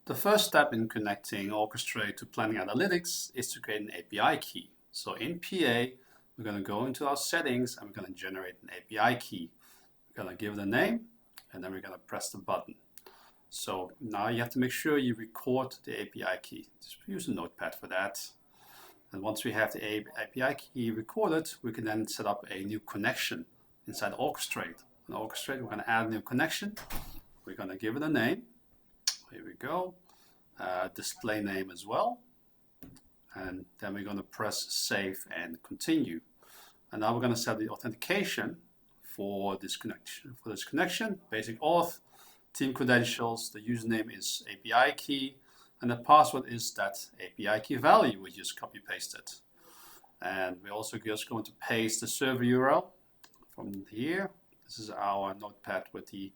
The first step in connecting Orchestrate to Planning Analytics is to create an API key. So in PA, we're going to go into our settings and we're going to generate an API key. We're going to give it a name and then we're going to press the button. So now you have to make sure you record the API key. Just use a notepad for that. And once we have the API key recorded, we can then set up a new connection inside Orchestrate. In Orchestrate, we're going to add a new connection. We're going to give it a name. Here we go. Display name as well. And then we're going to press save and continue. And now we're going to set the authentication for this connection. Basic auth, team credentials, the username is API key, and the password is that API key value we just copy pasted. And we're also just going to paste the server URL from here. This is our notepad with the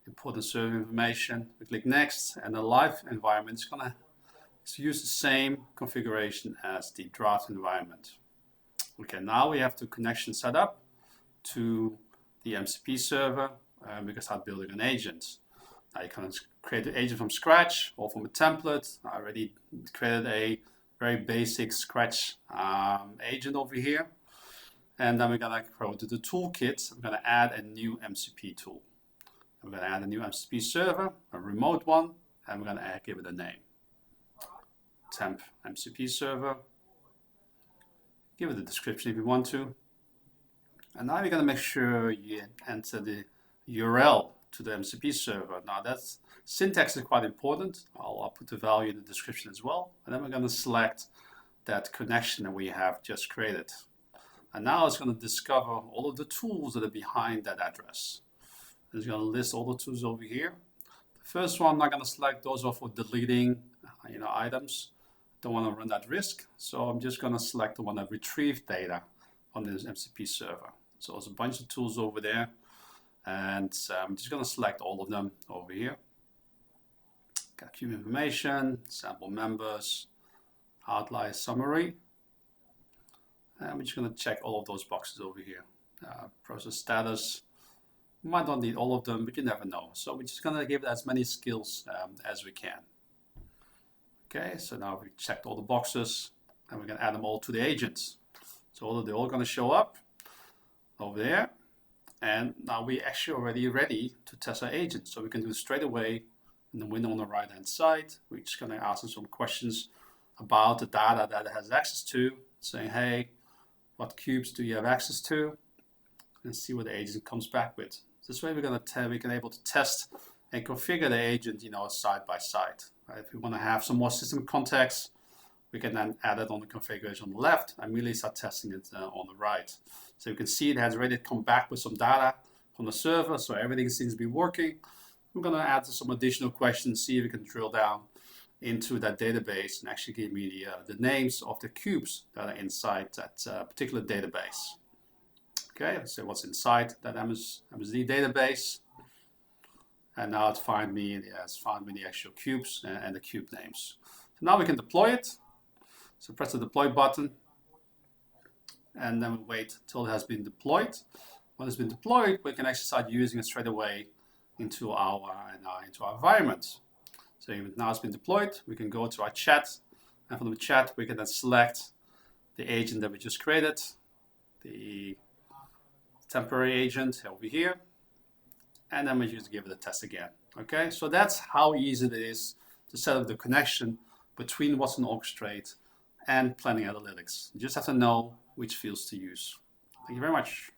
important server information. We click next, and the live environment is going to use the same configuration as the draft environment. Okay, now we have the connection set up to the MCP server, and we can start building an agent. Now you can create an agent from scratch or from a template. I already created a very basic Scratch agent over here. And then we're going to go to the toolkit. I'm going to add a new MCP tool. I'm going to add a new MCP server, a remote one, and we're going to give it a name. Temp MCP server. Give it a description if you want to. And now you're going to make sure you enter the URL to the MCP server. Now that's syntax is quite important. I'll put the value in the description as well. And then we're going to select that connection that we have just created. And now it's going to discover all of the tools that are behind that address. It's going to list all the tools over here. The first one I'm not going to select. Those are for deleting items. Don't want to run that risk. So I'm just going to select the one that retrieved data on this MCP server. So there's a bunch of tools over there. And I'm just going to select all of them over here. Got queue information, sample members, outlier summary. And we're just going to check all of those boxes over here. Process status. We might not need all of them, but you never know. So we're just going to give it as many skills as we can. Okay, so now we checked all the boxes and we're going to add them all to the agents. So they're all going to show up over there. And now we're actually already ready to test our agent. So we can do it straight away in the window on the right hand side. We're just going to ask them some questions about the data that it has access to, saying, hey, what cubes do you have access to? And see what the agent comes back with. This way we can able to test and configure the agent, side by side. Right? If we want to have some more system context, we can then add it on the configuration on the left and immediately start testing it on the right. So you can see it has already come back with some data from the server, so everything seems to be working. We're going to add some additional questions, see if we can drill down into that database and actually give me the names of the cubes that are inside that particular database. Okay, let's see what's inside that MSD database. And now it has found me the actual cubes and the cube names. So now we can deploy it. So press the deploy button. And then we wait till it has been deployed. When it's been deployed, we can actually start using it straight away into our environment. So even now it's been deployed, we can go to our chat. And from the chat, we can then select the agent that we just created, the temporary agent over here, and then we just give it a test again. Okay, so that's how easy it is to set up the connection between Watson Orchestrate and Planning Analytics. You just have to know which fields to use. Thank you very much.